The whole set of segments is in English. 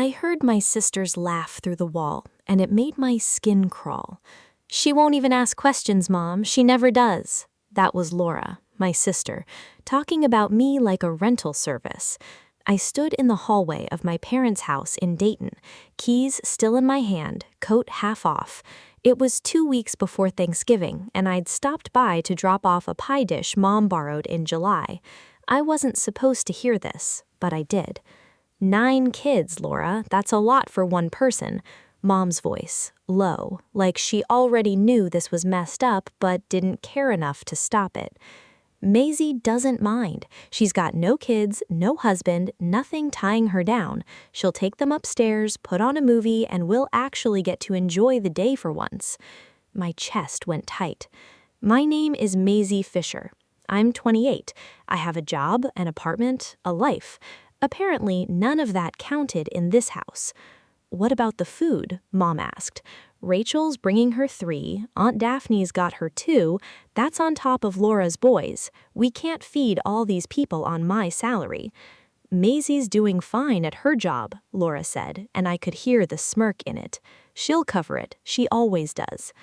I heard my sister's laugh through the wall, and it made my skin crawl. "She won't even ask questions, Mom. She never does." That was Laura, my sister, talking about me like a rental service. I stood in the hallway of my parents' house in Dayton, keys still in my hand, coat half off. It was 2 weeks before Thanksgiving, and I'd stopped by to drop off a pie dish Mom borrowed in July. I wasn't supposed to hear this, but I did. 9 kids, Laura. That's a lot for one person. Mom's voice, low, like she already knew this was messed up but didn't care enough to stop it. Maisie doesn't mind. She's got no kids, no husband, nothing tying her down. She'll take them upstairs, put on a movie, and we'll actually get to enjoy the day for once. My chest went tight. My name is Maisie Fisher. I'm 28. I have a job, an apartment, a life. Apparently, none of that counted in this house. "What about the food?" Mom asked. "Rachel's bringing her 3, Aunt Daphne's got her 2, that's on top of Laura's boys. We can't feed all these people on my salary." "Maisie's doing fine at her job," Laura said, and I could hear the smirk in it. "She'll cover it, she always does."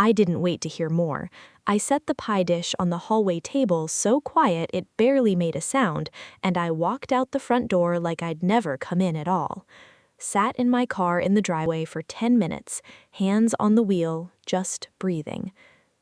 I didn't wait to hear more. I set the pie dish on the hallway table so quiet it barely made a sound, and I walked out the front door like I'd never come in at all. Sat in my car in the driveway for 10 minutes, hands on the wheel, just breathing.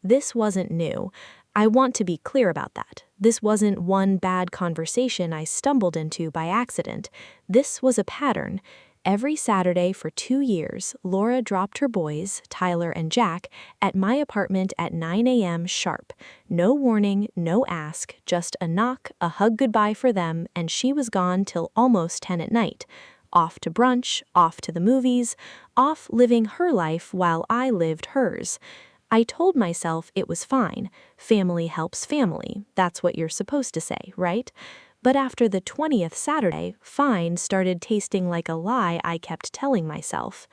This wasn't new. I want to be clear about that. This wasn't one bad conversation I stumbled into by accident. This was a pattern. Every Saturday for 2 years, Laura dropped her boys, Tyler and Jack, at my apartment at 9 a.m. sharp. No warning, no ask, just a knock, a hug goodbye for them, and she was gone till almost 10 at night. Off to brunch, off to the movies, off living her life while I lived hers. I told myself it was fine. Family helps family. That's what you're supposed to say, right? But after the 20th Saturday, fine started tasting like a lie I kept telling myself.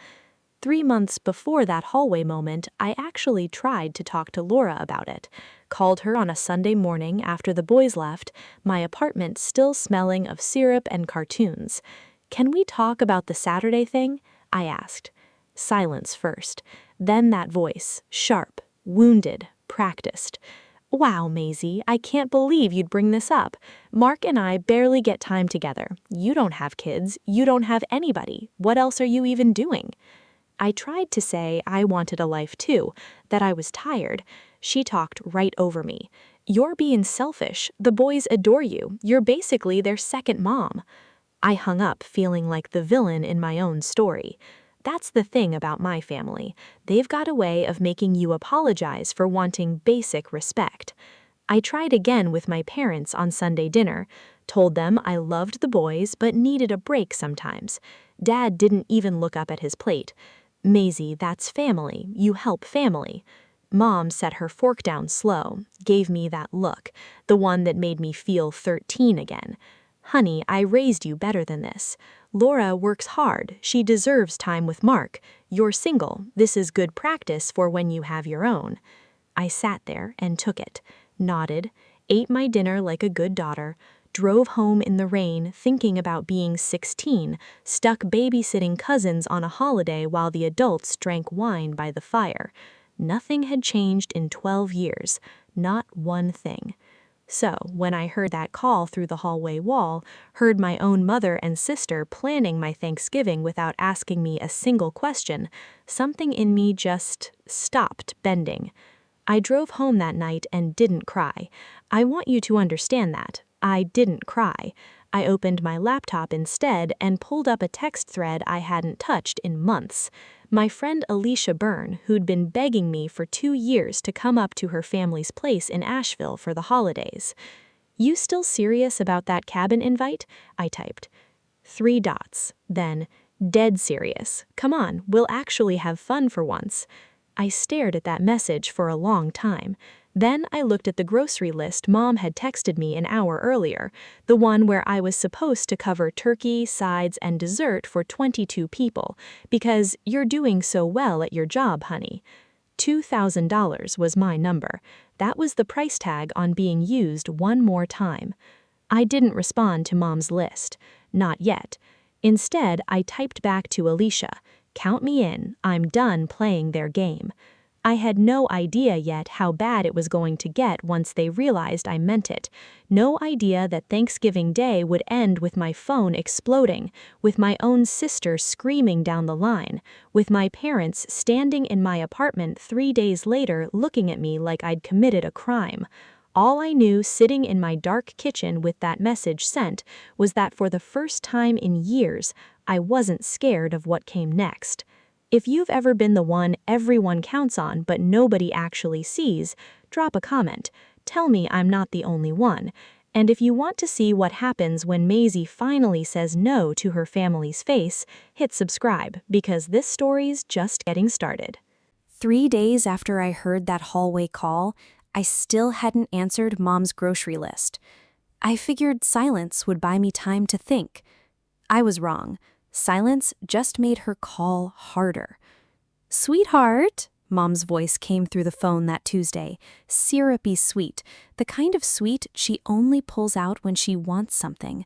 3 months before that hallway moment, I actually tried to talk to Laura about it. Called her on a Sunday morning after the boys left, my apartment still smelling of syrup and cartoons. "Can we talk about the Saturday thing?" I asked. Silence first. Then that voice, sharp, wounded, practiced. "Wow, Maisie, I can't believe you'd bring this up. Mark and I barely get time together. You don't have kids. You don't have anybody. What else are you even doing?" I tried to say I wanted a life too, that I was tired. She talked right over me. "You're being selfish. The boys adore you. You're basically their second mom." I hung up feeling like the villain in my own story. That's the thing about my family. They've got a way of making you apologize for wanting basic respect. I tried again with my parents on Sunday dinner, told them I loved the boys but needed a break sometimes. Dad didn't even look up at his plate. "Maisie, that's family. You help family." Mom set her fork down slow, gave me that look, the one that made me feel 13 again. "Honey, I raised you better than this. Laura works hard. She deserves time with Mark. You're single. This is good practice for when you have your own." I sat there and took it, nodded, ate my dinner like a good daughter, drove home in the rain thinking about being 16, stuck babysitting cousins on a holiday while the adults drank wine by the fire. Nothing had changed in 12 years. Not one thing. So, when I heard that call through the hallway wall, heard my own mother and sister planning my Thanksgiving without asking me a single question, something in me just stopped bending. I drove home that night and didn't cry. I want you to understand that. I didn't cry. I opened my laptop instead and pulled up a text thread I hadn't touched in months. My friend Alicia Byrne, who'd been begging me for 2 years to come up to her family's place in Asheville for the holidays. "You still serious about that cabin invite?" I typed. 3 dots. Then, "Dead serious. Come on, we'll actually have fun for once." I stared at that message for a long time. Then I looked at the grocery list Mom had texted me an hour earlier, the one where I was supposed to cover turkey, sides, and dessert for 22 people, because you're doing so well at your job, honey. $2,000 was my number. That was the price tag on being used one more time. I didn't respond to Mom's list. Not yet. Instead, I typed back to Alicia, "Count me in, I'm done playing their game." I had no idea yet how bad it was going to get once they realized I meant it. No idea that Thanksgiving Day would end with my phone exploding, with my own sister screaming down the line, with my parents standing in my apartment 3 days later looking at me like I'd committed a crime. All I knew sitting in my dark kitchen with that message sent was that for the first time in years, I wasn't scared of what came next. If you've ever been the one everyone counts on but nobody actually sees, drop a comment. Tell me I'm not the only one. And if you want to see what happens when Maisie finally says no to her family's face, hit subscribe because this story's just getting started. 3 days after I heard that hallway call, I still hadn't answered Mom's grocery list. I figured silence would buy me time to think. I was wrong. Silence just made her call harder. "Sweetheart," Mom's voice came through the phone that Tuesday, syrupy sweet, the kind of sweet she only pulls out when she wants something.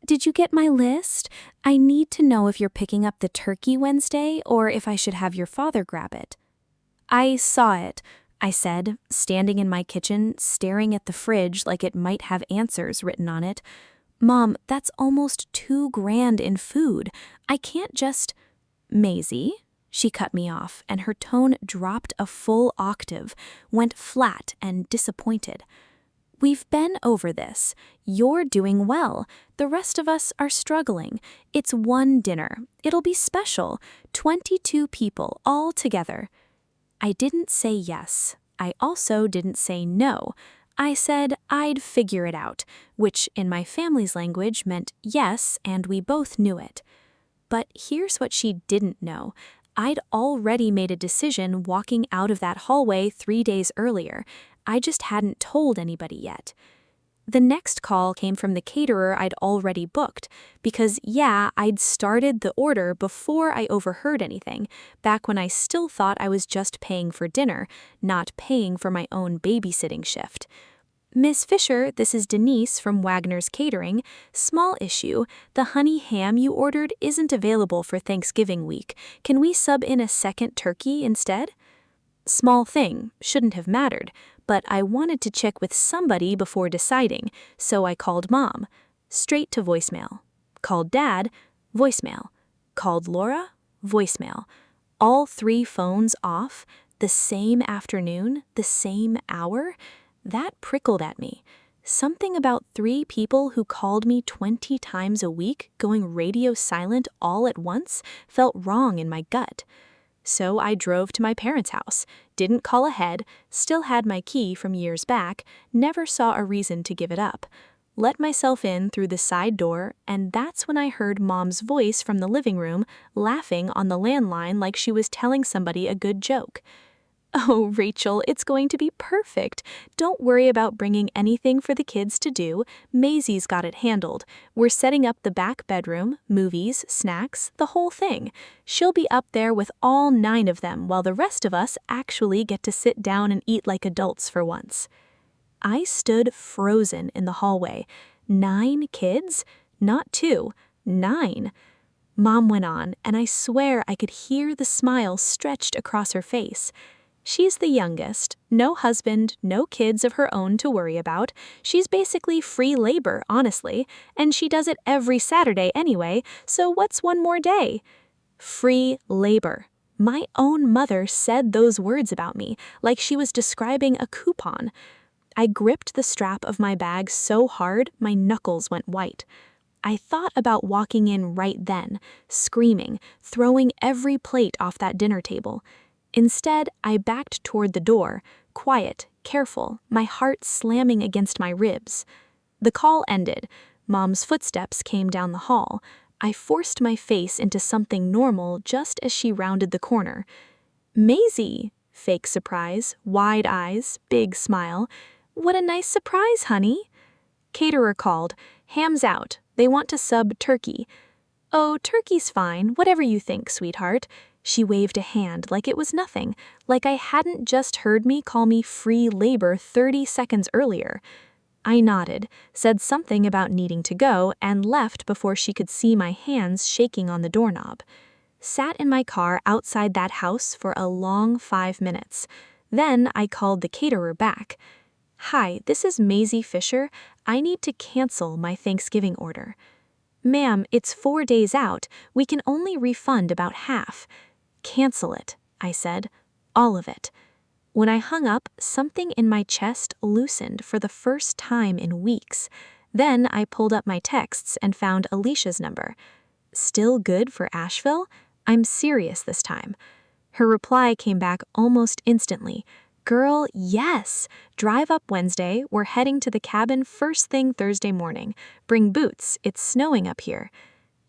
"Did you get my list? I need to know if you're picking up the turkey Wednesday or if I should have your father grab it." "I saw it," I said, standing in my kitchen, staring at the fridge like it might have answers written on it. "Mom, that's almost $2,000 in food. I can't just—" "Maisie," she cut me off, and her tone dropped a full octave, went flat and disappointed. "We've been over this. You're doing well. The rest of us are struggling. It's one dinner. It'll be special. 22 people all together." I didn't say yes. I also didn't say no. I said I'd figure it out, which in my family's language meant yes, and we both knew it. But here's what she didn't know. I'd already made a decision walking out of that hallway 3 days earlier. I just hadn't told anybody yet. The next call came from the caterer I'd already booked, because yeah, I'd started the order before I overheard anything, back when I still thought I was just paying for dinner, not paying for my own babysitting shift. "Miss Fisher, this is Denise from Wagner's Catering. Small issue, the honey ham you ordered isn't available for Thanksgiving week. Can we sub in a second turkey instead?" Small thing, shouldn't have mattered, but I wanted to check with somebody before deciding, so I called Mom. Straight to voicemail. Called Dad, voicemail. Called Laura, voicemail. All 3 phones off, the same afternoon, the same hour. That prickled at me. Something about 3 people who called me 20 times a week going radio silent all at once felt wrong in my gut. So I drove to my parents' house, didn't call ahead, still had my key from years back, never saw a reason to give it up. Let myself in through the side door, and that's when I heard Mom's voice from the living room, laughing on the landline like she was telling somebody a good joke. "Oh, Rachel, it's going to be perfect. Don't worry about bringing anything for the kids to do. Maisie's got it handled. We're setting up the back bedroom, movies, snacks, the whole thing. She'll be up there with all 9 of them while the rest of us actually get to sit down and eat like adults for once." I stood frozen in the hallway. 9 kids? Not 2, 9. Mom went on, and I swear I could hear the smile stretched across her face. She's the youngest, no husband, no kids of her own to worry about. She's basically free labor, honestly, and she does it every Saturday anyway, so what's one more day? Free labor. My own mother said those words about me, like she was describing a coupon. I gripped the strap of my bag so hard my knuckles went white. I thought about walking in right then, screaming, throwing every plate off that dinner table. Instead, I backed toward the door, quiet, careful, my heart slamming against my ribs. The call ended. Mom's footsteps came down the hall. I forced my face into something normal just as she rounded the corner. "Maisie!" Fake surprise, wide eyes, big smile. "What a nice surprise, honey." Caterer called. "Ham's out. They want to sub turkey." "Oh, turkey's fine, whatever you think, sweetheart." She waved a hand like it was nothing, like I hadn't just heard me call me free labor 30 seconds earlier. I nodded, said something about needing to go, and left before she could see my hands shaking on the doorknob. Sat in my car outside that house for a long 5 minutes. Then I called the caterer back. "Hi, this is Maisie Fisher. I need to cancel my Thanksgiving order." "Ma'am, it's 4 days out. We can only refund about half." "Cancel it," I said. "All of it." When I hung up, something in my chest loosened for the first time in weeks. Then I pulled up my texts and found Alicia's number. "Still good for Asheville? I'm serious this time." Her reply came back almost instantly. "Girl, yes. Drive up Wednesday. We're heading to the cabin first thing Thursday morning. Bring boots. It's snowing up here."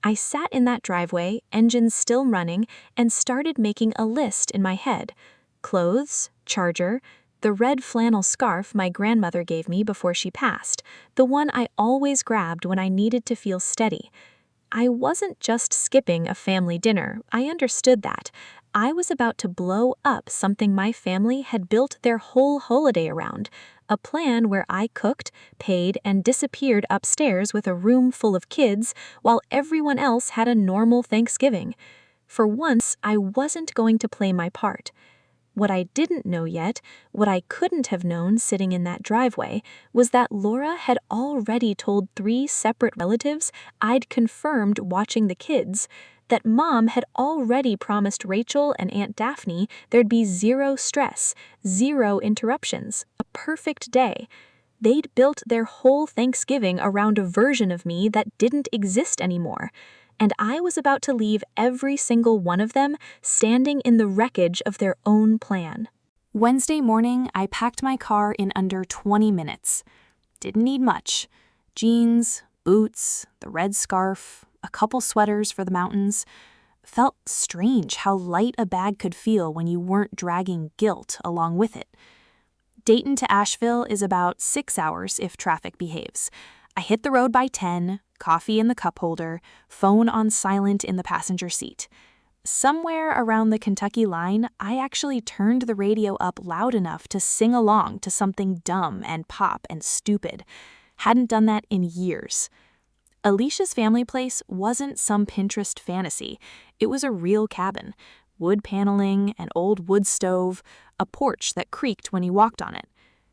I sat in that driveway, engines still running, and started making a list in my head. Clothes, charger, the red flannel scarf my grandmother gave me before she passed, the one I always grabbed when I needed to feel steady. I wasn't just skipping a family dinner, I understood that. I was about to blow up something my family had built their whole holiday around, a plan where I cooked, paid, and disappeared upstairs with a room full of kids while everyone else had a normal Thanksgiving. For once, I wasn't going to play my part. What I didn't know yet, what I couldn't have known sitting in that driveway, was that Laura had already told 3 separate relatives I'd confirmed watching the kids, that Mom had already promised Rachel and Aunt Daphne there'd be 0 stress, 0 interruptions, a perfect day. They'd built their whole Thanksgiving around a version of me that didn't exist anymore. And I was about to leave every single one of them standing in the wreckage of their own plan. Wednesday morning, I packed my car in under 20 minutes. Didn't need much. Jeans, boots, the red scarf, a couple sweaters for the mountains. Felt strange how light a bag could feel when you weren't dragging guilt along with it. Dayton to Asheville is about 6 hours if traffic behaves. I hit the road by 10, coffee in the cup holder, phone on silent in the passenger seat. Somewhere around the Kentucky line, I actually turned the radio up loud enough to sing along to something dumb and pop and stupid. Hadn't done that in years. Alicia's family place wasn't some Pinterest fantasy. It was a real cabin. Wood paneling, an old wood stove, a porch that creaked when you walked on it.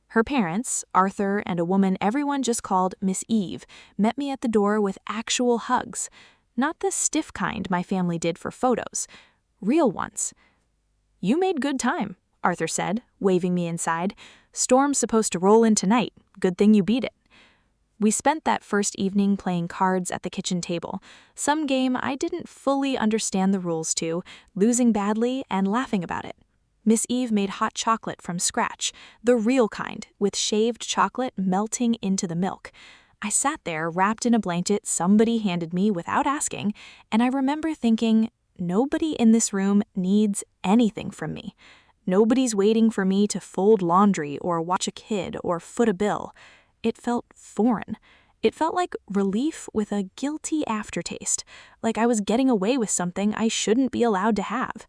Her parents, Arthur and a woman everyone just called Miss Eve, met me at the door with actual hugs. Not the stiff kind my family did for photos. Real ones. "You made good time," Arthur said, waving me inside. "Storm's supposed to roll in tonight. Good thing you beat it." We spent that first evening playing cards at the kitchen table, some game I didn't fully understand the rules to, losing badly and laughing about it. Miss Eve made hot chocolate from scratch, the real kind, with shaved chocolate melting into the milk. I sat there wrapped in a blanket somebody handed me without asking, and I remember thinking, nobody in this room needs anything from me. Nobody's waiting for me to fold laundry or watch a kid or foot a bill. It felt foreign. It felt like relief with a guilty aftertaste, like I was getting away with something I shouldn't be allowed to have.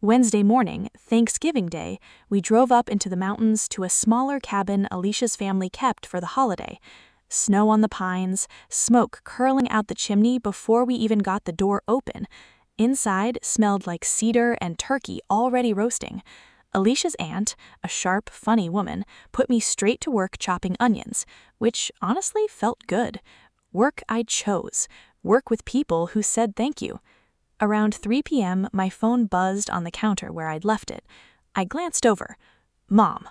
Wednesday morning, Thanksgiving Day, we drove up into the mountains to a smaller cabin Alicia's family kept for the holiday. Snow on the pines, smoke curling out the chimney before we even got the door open. Inside smelled like cedar and turkey already roasting. Alicia's aunt, a sharp, funny woman, put me straight to work chopping onions, which honestly felt good. Work I chose. Work with people who said thank you. Around 3 p.m., my phone buzzed on the counter where I'd left it. I glanced over. "Mom."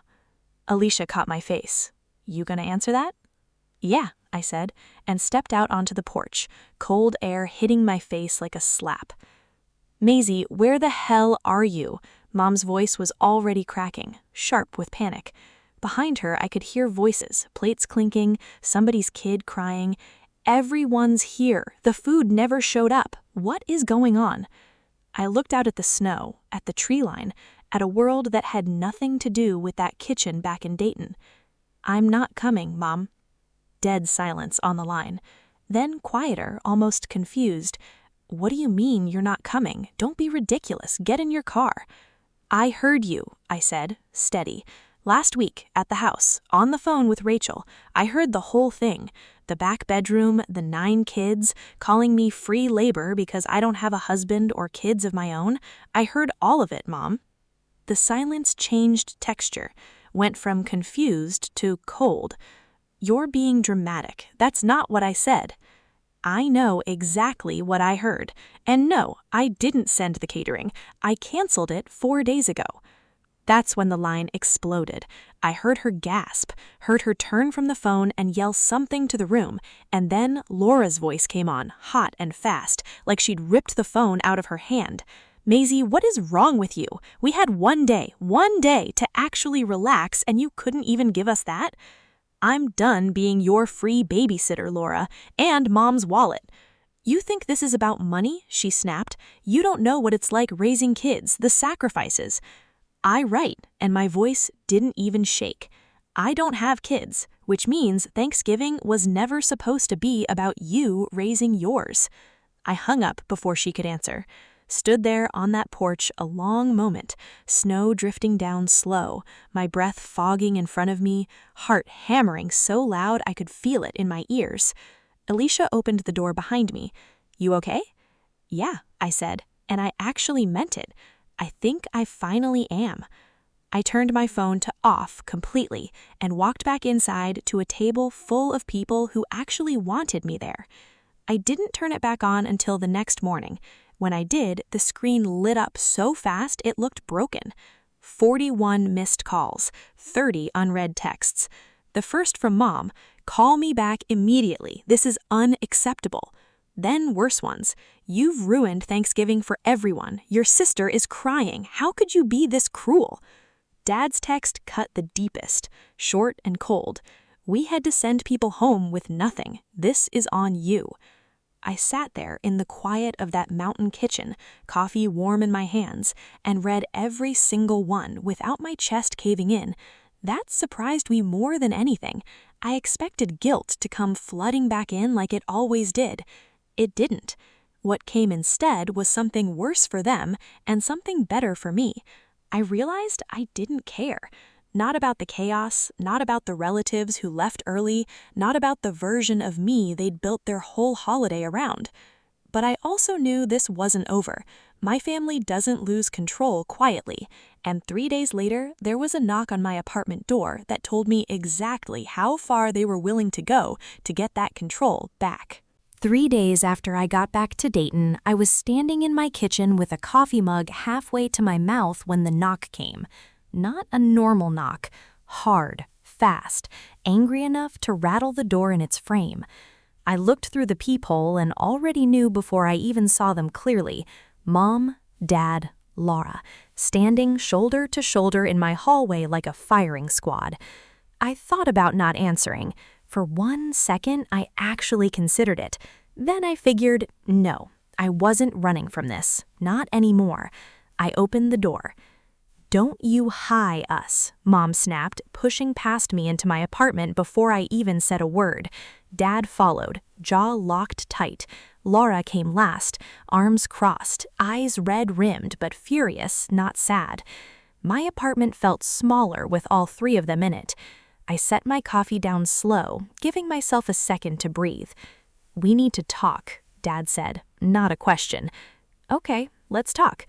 Alicia caught my face. "You gonna answer that?" "Yeah," I said, and stepped out onto the porch, cold air hitting my face like a slap. "Maisie, where the hell are you?" Mom's voice was already cracking, sharp with panic. Behind her, I could hear voices, plates clinking, somebody's kid crying. "Everyone's here. The food never showed up. What is going on?" I looked out at the snow, at the tree line, at a world that had nothing to do with that kitchen back in Dayton. "I'm not coming, Mom." Dead silence on the line. Then quieter, almost confused. "What do you mean you're not coming? Don't be ridiculous. Get in your car." "I heard you," I said, steady. Last week, at the house, on the phone with Rachel, I heard the whole thing. The back bedroom, the 9 kids, calling me free labor because I don't have a husband or kids of my own. I heard all of it, Mom. The silence changed texture, went from confused to cold. You're being dramatic. That's not what I said. I know exactly what I heard. And no, I didn't send the catering. I canceled it 4 days ago. That's when the line exploded. I heard her gasp, heard her turn from the phone and yell something to the room, and then Laura's voice came on, hot and fast, like she'd ripped the phone out of her hand. Maisie, what is wrong with you? We had one day to actually relax, and you couldn't even give us that? I'm done being your free babysitter, Laura, and Mom's wallet. You think this is about money? She snapped. You don't know what it's like raising kids, the sacrifices. I write, and my voice didn't even shake. I don't have kids, which means Thanksgiving was never supposed to be about you raising yours. I hung up before she could answer. Stood there on that porch a long moment, snow drifting down slow, my breath fogging in front of me, heart hammering so loud I could feel it in my ears. Alicia opened the door behind me. You okay? Yeah, I said, and I actually meant it. I think I finally am. I turned my phone to off completely and walked back inside to a table full of people who actually wanted me there. I didn't turn it back on until the next morning. When I did, the screen lit up so fast it looked broken. 41 missed calls, 30 unread texts. The first from Mom, "Call me back immediately. This is unacceptable." Then worse ones. "You've ruined Thanksgiving for everyone. Your sister is crying. How could you be this cruel?" Dad's text cut the deepest, short and cold. "We had to send people home with nothing. This is on you." I sat there in the quiet of that mountain kitchen, coffee warm in my hands, and read every single one without my chest caving in. That surprised me more than anything. I expected guilt to come flooding back in like it always did. It didn't. What came instead was something worse for them and something better for me. I realized I didn't care. Not about the chaos, not about the relatives who left early, not about the version of me they'd built their whole holiday around. But I also knew this wasn't over. My family doesn't lose control quietly, and 3 days later, there was a knock on my apartment door that told me exactly how far they were willing to go to get that control back. 3 days after I got back to Dayton, I was standing in my kitchen with a coffee mug halfway to my mouth when the knock came. Not a normal knock, hard, fast, angry enough to rattle the door in its frame. I looked through the peephole and already knew before I even saw them clearly. Mom, Dad, Laura, standing shoulder to shoulder in my hallway like a firing squad. I thought about not answering. For 1 second, I actually considered it. Then I figured, no, I wasn't running from this. Not anymore. I opened the door. "Don't you hi us," Mom snapped, pushing past me into my apartment before I even said a word. Dad followed, jaw locked tight. Laura came last, arms crossed, eyes red-rimmed but furious, not sad. My apartment felt smaller with all 3 of them in it. I set my coffee down slow, giving myself a second to breathe. "We need to talk," Dad said, not a question. "Okay, let's talk."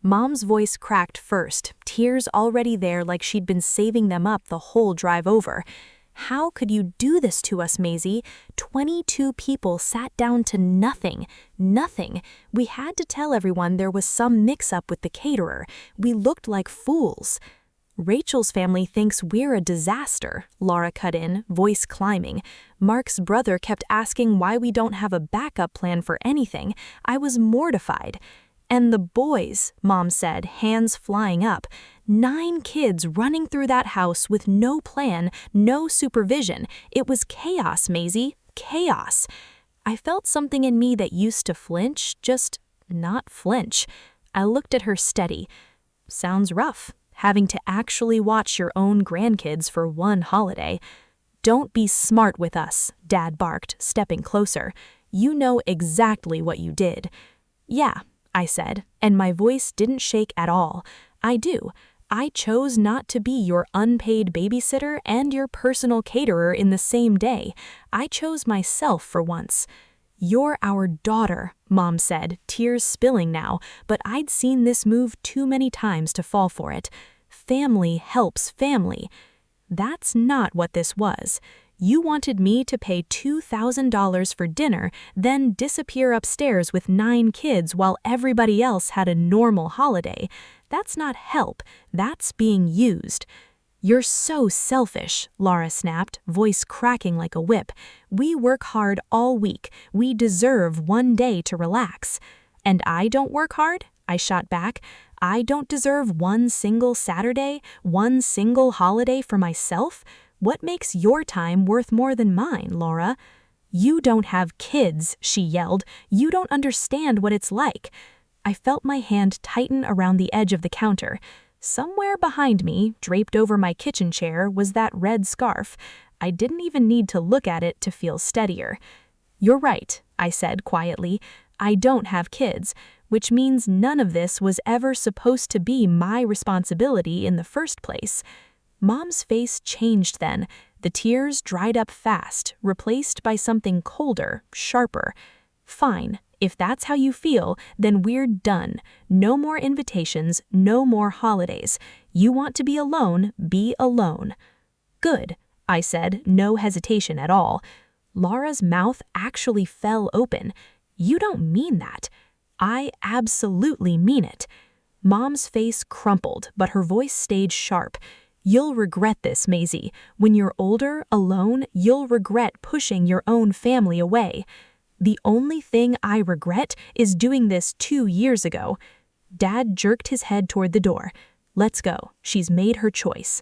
Mom's voice cracked first, tears already there like she'd been saving them up the whole drive over. "How could you do this to us, Maisie? 22 people sat down to nothing. Nothing. We had to tell everyone there was some mix-up with the caterer. We looked like fools." "Rachel's family thinks we're a disaster," Laura cut in, voice climbing. "Mark's brother kept asking why we don't have a backup plan for anything. I was mortified." "And the boys," Mom said, hands flying up. 9 kids running through that house with no plan, no supervision. It was chaos, Maisie. Chaos. I felt something in me that used to flinch, just not flinch. I looked at her steady. "Sounds rough, having to actually watch your own grandkids for one holiday." "Don't be smart with us," Dad barked, stepping closer. "You know exactly what you did." "Yeah," I said, and my voice didn't shake at all. "I do. I chose not to be your unpaid babysitter and your personal caterer in the same day. I chose myself for once. You're our daughter, Mom said, tears spilling now, but I'd seen this move too many times to fall for it. Family helps family. That's not what this was. You wanted me to pay $2,000 for dinner, then disappear upstairs with 9 kids while everybody else had a normal holiday. That's not help, that's being used. You're so selfish, Laura snapped, voice cracking like a whip. We work hard all week. We deserve one day to relax. And I don't work hard? I shot back. I don't deserve one single Saturday, one single holiday for myself? What makes your time worth more than mine, Laura? You don't have kids, she yelled. You don't understand what it's like. I felt my hand tighten around the edge of the counter. Somewhere behind me, draped over my kitchen chair, was that red scarf. I didn't even need to look at it to feel steadier. You're right, I said quietly. I don't have kids, which means none of this was ever supposed to be my responsibility in the first place. Mom's face changed then. The tears dried up fast, replaced by something colder, sharper. Fine. If that's how you feel, then we're done. No more invitations, no more holidays. You want to be alone, be alone. Good, I said, no hesitation at all. Laura's mouth actually fell open. You don't mean that. I absolutely mean it. Mom's face crumpled, but her voice stayed sharp. You'll regret this, Maisie. When you're older, alone, you'll regret pushing your own family away. The only thing I regret is doing this 2 years ago. Dad jerked his head toward the door. Let's go. She's made her choice.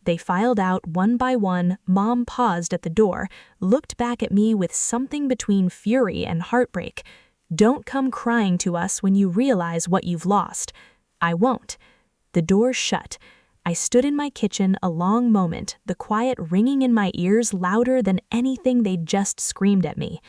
They filed out one by one. Mom paused at the door, looked back at me with something between fury and heartbreak. Don't come crying to us when you realize what you've lost. I won't. The door shut. I stood in my kitchen a long moment, the quiet ringing in my ears louder than anything they'd just screamed at me.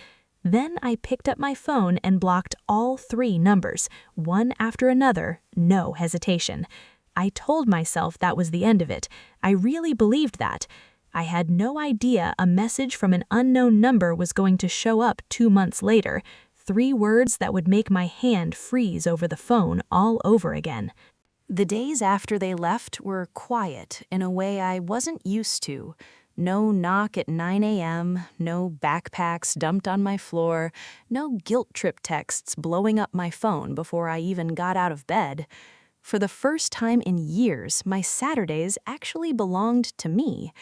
Then I picked up my phone and blocked all 3 numbers, one after another, no hesitation. I told myself that was the end of it. I really believed that. I had no idea a message from an unknown number was going to show up 2 months later, 3 words that would make my hand freeze over the phone all over again. The days after they left were quiet in a way I wasn't used to. No knock at 9 a.m., no backpacks dumped on my floor, no guilt trip texts blowing up my phone before I even got out of bed. For the first time in years, my Saturdays actually belonged to me.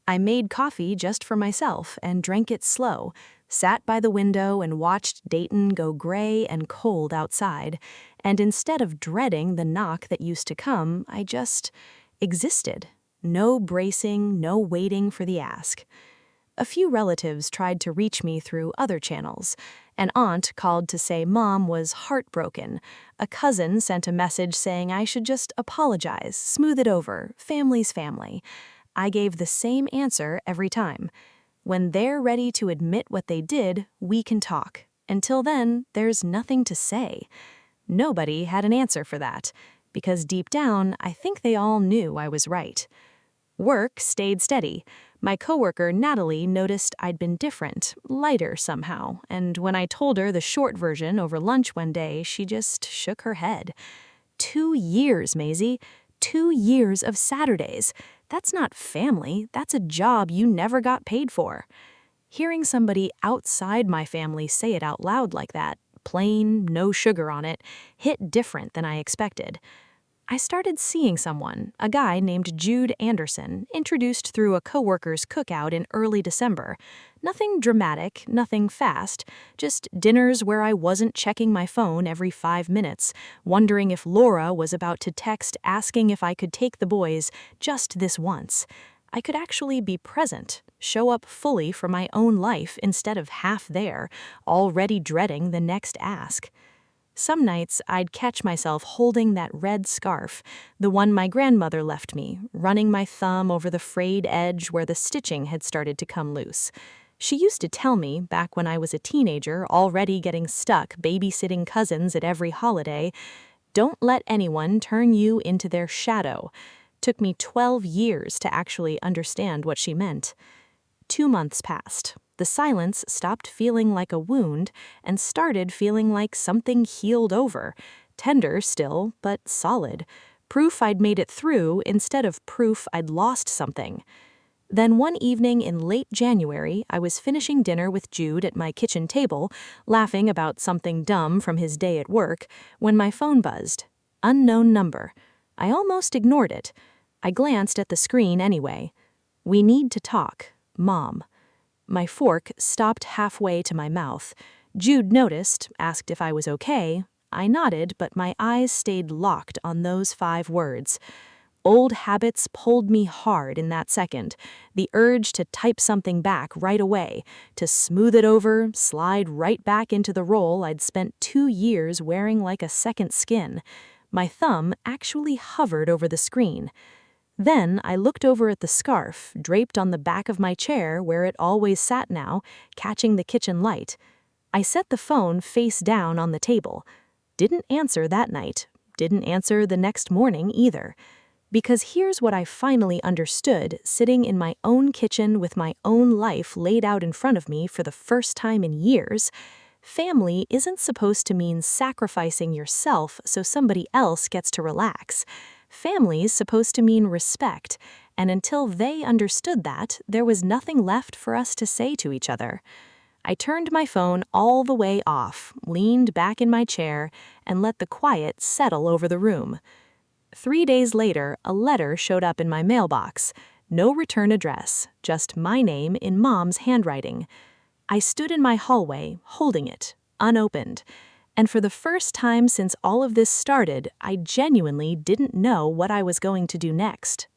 I made coffee just for myself and drank it slow, sat by the window and watched Dayton go gray and cold outside, and instead of dreading the knock that used to come, I just existed. No bracing, no waiting for the ask. A few relatives tried to reach me through other channels. An aunt called to say Mom was heartbroken. A cousin sent a message saying I should just apologize, smooth it over, family's family. I gave the same answer every time. When they're ready to admit what they did, we can talk. Until then, there's nothing to say. Nobody had an answer for that, because deep down, I think they all knew I was right. Work stayed steady. My coworker, Natalie, noticed I'd been different, lighter somehow, and when I told her the short version over lunch one day, she just shook her head. 2 years, Maisie. 2 years of Saturdays. That's not family, that's a job you never got paid for. Hearing somebody outside my family say it out loud like that, plain, no sugar on it, hit different than I expected. I started seeing someone, a guy named Jude Anderson, introduced through a coworker's cookout in early December. Nothing dramatic, nothing fast, just dinners where I wasn't checking my phone every 5 minutes, wondering if Laura was about to text asking if I could take the boys just this once. I could actually be present, show up fully for my own life instead of half there, already dreading the next ask. Some nights, I'd catch myself holding that red scarf, the one my grandmother left me, running my thumb over the frayed edge where the stitching had started to come loose. She used to tell me, back when I was a teenager, already getting stuck babysitting cousins at every holiday, "Don't let anyone turn you into their shadow." Took me 12 years to actually understand what she meant. 2 months passed. The silence stopped feeling like a wound and started feeling like something healed over. Tender still, but solid. Proof I'd made it through instead of proof I'd lost something. Then one evening in late January, I was finishing dinner with Jude at my kitchen table, laughing about something dumb from his day at work, when my phone buzzed. Unknown number. I almost ignored it. I glanced at the screen anyway. "We need to talk. Mom." My fork stopped halfway to my mouth. Jude noticed, asked if I was okay. I nodded, but my eyes stayed locked on those 5 words. Old habits pulled me hard in that second. The urge to type something back right away, to smooth it over, slide right back into the role I'd spent 2 years wearing like a second skin. My thumb actually hovered over the screen. Then I looked over at the scarf, draped on the back of my chair where it always sat now, catching the kitchen light. I set the phone face down on the table. Didn't answer that night. Didn't answer the next morning either. Because here's what I finally understood, sitting in my own kitchen with my own life laid out in front of me for the first time in years. Family isn't supposed to mean sacrificing yourself so somebody else gets to relax. Family's supposed to mean respect, and until they understood that, there was nothing left for us to say to each other. I turned my phone all the way off, leaned back in my chair, and let the quiet settle over the room. 3 days later, a letter showed up in my mailbox. No return address, just my name in Mom's handwriting. I stood in my hallway, holding it, unopened. And for the first time since all of this started, I genuinely didn't know what I was going to do next.